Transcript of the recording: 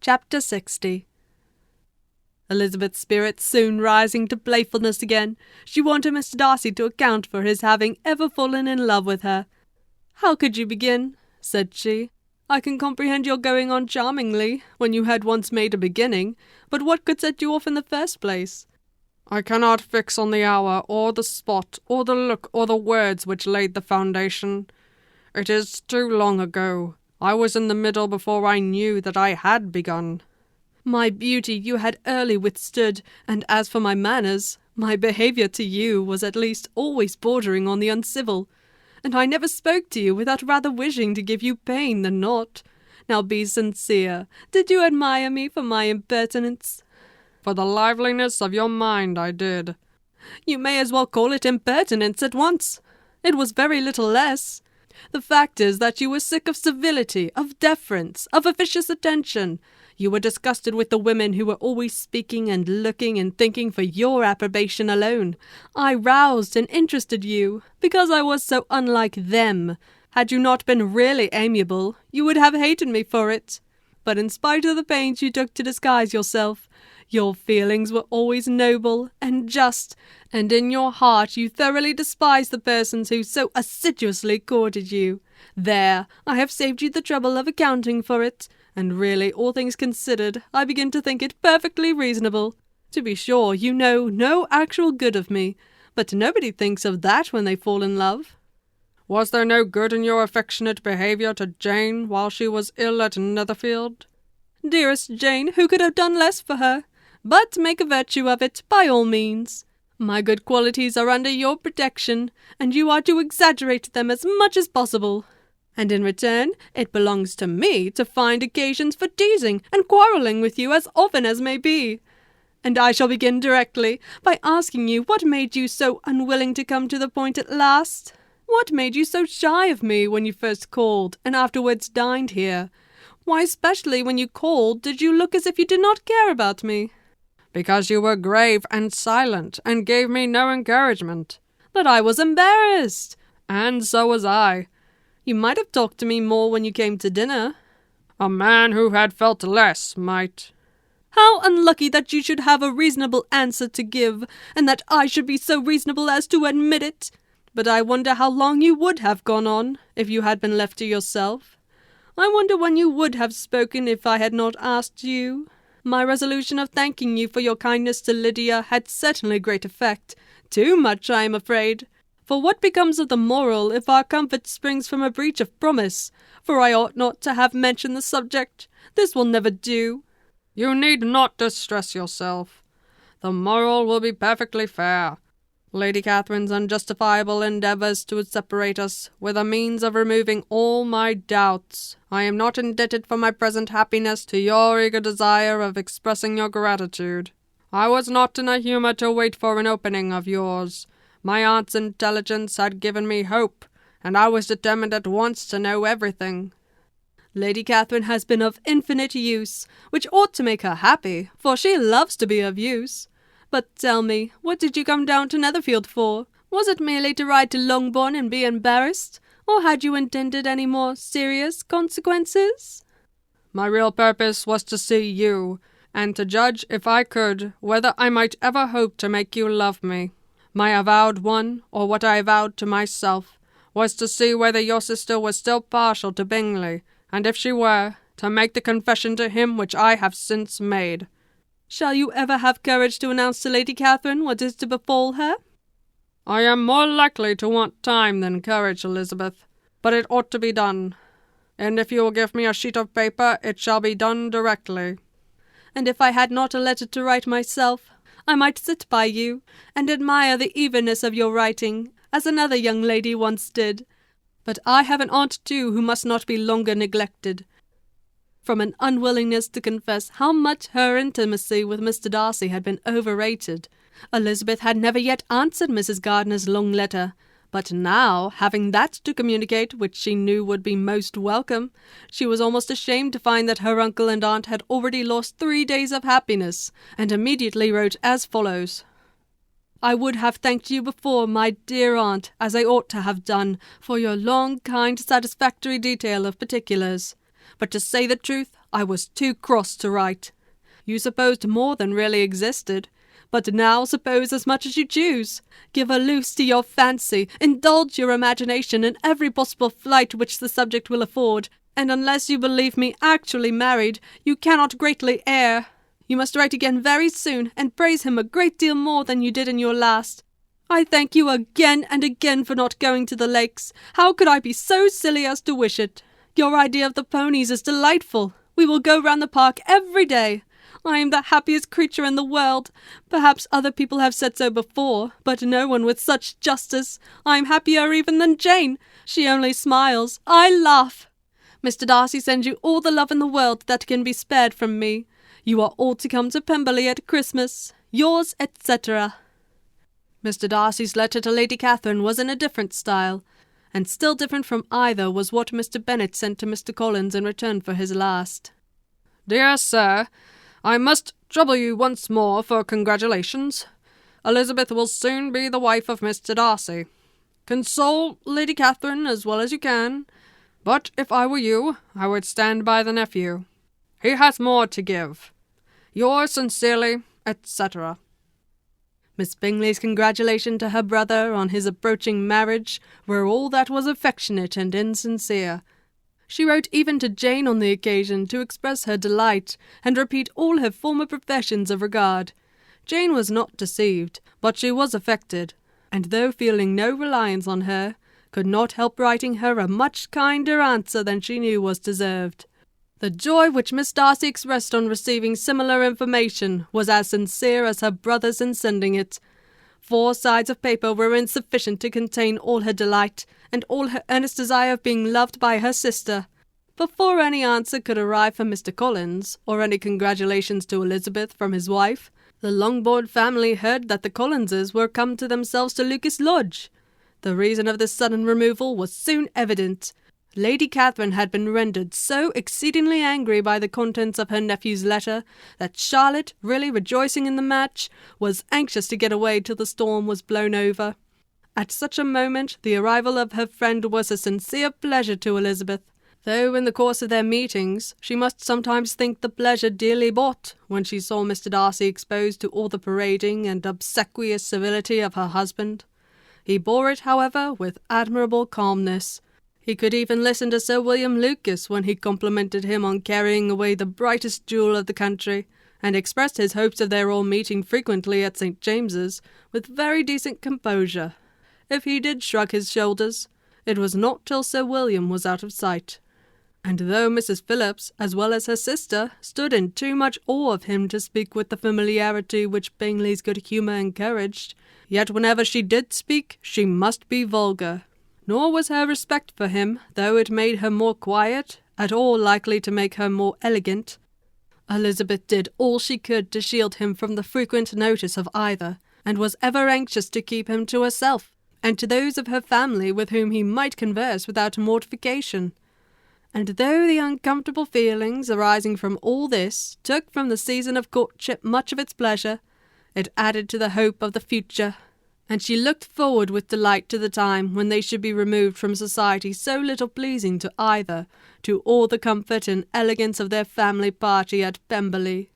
Chapter 60. Elizabeth's spirits soon rising to playfulness again, she wanted Mr. Darcy to account for his having ever fallen in love with her. "How could you begin?" said she. "I can comprehend your going on charmingly, when you had once made a beginning, but what could set you off in the first place?" "I cannot fix on the hour, or the spot, or the look, or the words which laid the foundation. It is too long ago. I was in the middle before I knew that I had begun." "My beauty you had early withstood, and as for my manners, my behaviour to you was at least always bordering on the uncivil, and I never spoke to you without rather wishing to give you pain than not. Now be sincere. Did you admire me for my impertinence?" "For the liveliness of your mind I did." "You may as well call it impertinence at once. It was very little less. The fact is that you were sick of civility, of deference, of officious attention. You were disgusted with the women who were always speaking and looking and thinking for your approbation alone. I roused and interested you, because I was so unlike them. Had you not been really amiable, you would have hated me for it. But in spite of the pains you took to disguise yourself, your feelings were always noble and just, and in your heart you thoroughly despised the persons who so assiduously courted you. There, I have saved you the trouble of accounting for it, and really, all things considered, I begin to think it perfectly reasonable. To be sure, you know no actual good of me, but nobody thinks of that when they fall in love." "Was there no good in your affectionate behaviour to Jane while she was ill at Netherfield?" "Dearest Jane, who could have done less for her? But make a virtue of it, by all means. My good qualities are under your protection, and you are to exaggerate them as much as possible. And in return, it belongs to me to find occasions for teasing and quarrelling with you as often as may be. And I shall begin directly by asking you what made you so unwilling to come to the point at last? What made you so shy of me when you first called and afterwards dined here? Why, especially when you called, did you look as if you did not care about me?" "Because you were grave and silent, and gave me no encouragement." "But I was embarrassed." "And so was I." "You might have talked to me more when you came to dinner." "A man who had felt less might." "How unlucky that you should have a reasonable answer to give, and that I should be so reasonable as to admit it. But I wonder how long you would have gone on, if you had been left to yourself. I wonder when you would have spoken if I had not asked you. My resolution of thanking you for your kindness to Lydia had certainly great effect. Too much, I am afraid. For what becomes of the moral if our comfort springs from a breach of promise? For I ought not to have mentioned the subject. This will never do." "You need not distress yourself. The moral will be perfectly fair. Lady Catherine's unjustifiable endeavours to separate us were the means of removing all my doubts. I am not indebted for my present happiness to your eager desire of expressing your gratitude. I was not in a humour to wait for an opening of yours. My aunt's intelligence had given me hope, and I was determined at once to know everything." "Lady Catherine has been of infinite use, which ought to make her happy, for she loves to be of use. But tell me, what did you come down to Netherfield for? Was it merely to ride to Longbourn and be embarrassed, or had you intended any more serious consequences?" "My real purpose was to see you, and to judge, if I could, whether I might ever hope to make you love me. My avowed one, or what I vowed to myself, was to see whether your sister was still partial to Bingley, and if she were, to make the confession to him which I have since made." "Shall you ever have courage to announce to Lady Catherine what is to befall her?" "I am more likely to want time than courage, Elizabeth, but it ought to be done. And if you will give me a sheet of paper, it shall be done directly." "And if I had not a letter to write myself, I might sit by you, and admire the evenness of your writing, as another young lady once did. But I have an aunt too who must not be longer neglected." From an unwillingness to confess how much her intimacy with Mr. Darcy had been overrated, Elizabeth had never yet answered Mrs. Gardiner's long letter, but now, having that to communicate which she knew would be most welcome, she was almost ashamed to find that her uncle and aunt had already lost 3 days of happiness, and immediately wrote as follows: "I would have thanked you before, my dear aunt, as I ought to have done, for your long, kind, satisfactory detail of particulars. But to say the truth, I was too cross to write. You supposed more than really existed, but now suppose as much as you choose. Give a loose to your fancy, indulge your imagination in every possible flight which the subject will afford, and unless you believe me actually married, you cannot greatly err. You must write again very soon, and praise him a great deal more than you did in your last. I thank you again and again for not going to the lakes. How could I be so silly as to wish it? Your idea of the ponies is delightful. We will go round the park every day. I am the happiest creature in the world. Perhaps other people have said so before, but no one with such justice. I am happier even than Jane. She only smiles. I laugh. Mr. Darcy sends you all the love in the world that can be spared from me. You are all to come to Pemberley at Christmas. Yours, etc. Mr. Darcy's letter to Lady Catherine was in a different style, and still different from either was what Mr. Bennet sent to Mr. Collins in return for his last. Dear Sir, I must trouble you once more for congratulations. Elizabeth will soon be the wife of Mr. Darcy. Console Lady Catherine as well as you can, but if I were you, I would stand by the nephew. He has more to give. Yours sincerely, etc. Miss Bingley's congratulations to her brother on his approaching marriage were all that was affectionate and insincere. She wrote even to Jane on the occasion to express her delight and repeat all her former professions of regard. Jane was not deceived, but she was affected, and though feeling no reliance on her, could not help writing her a much kinder answer than she knew was deserved. The joy which Miss Darcy expressed on receiving similar information was as sincere as her brother's in sending it. 4 sides of paper were insufficient to contain all her delight, and all her earnest desire of being loved by her sister. Before any answer could arrive from Mr. Collins, or any congratulations to Elizabeth from his wife, the Longbourn family heard that the Collinses were come to themselves to Lucas Lodge. The reason of this sudden removal was soon evident. Lady Catherine had been rendered so exceedingly angry by the contents of her nephew's letter that Charlotte, really rejoicing in the match, was anxious to get away till the storm was blown over. At such a moment the arrival of her friend was a sincere pleasure to Elizabeth, though in the course of their meetings she must sometimes think the pleasure dearly bought when she saw Mr. Darcy exposed to all the parading and obsequious civility of her husband. He bore it, however, with admirable calmness. He could even listen to Sir William Lucas when he complimented him on carrying away the brightest jewel of the country, and expressed his hopes of their all meeting frequently at St. James's with very decent composure. If he did shrug his shoulders, it was not till Sir William was out of sight. And though Mrs. Phillips, as well as her sister, stood in too much awe of him to speak with the familiarity which Bingley's good humour encouraged, yet whenever she did speak, she must be vulgar. Nor was her respect for him, though it made her more quiet, at all likely to make her more elegant. Elizabeth did all she could to shield him from the frequent notice of either, and was ever anxious to keep him to herself, and to those of her family with whom he might converse without mortification. And though the uncomfortable feelings arising from all this took from the season of courtship much of its pleasure, it added to the hope of the future, and she looked forward with delight to the time when they should be removed from society so little pleasing to either, to all the comfort and elegance of their family party at Pemberley.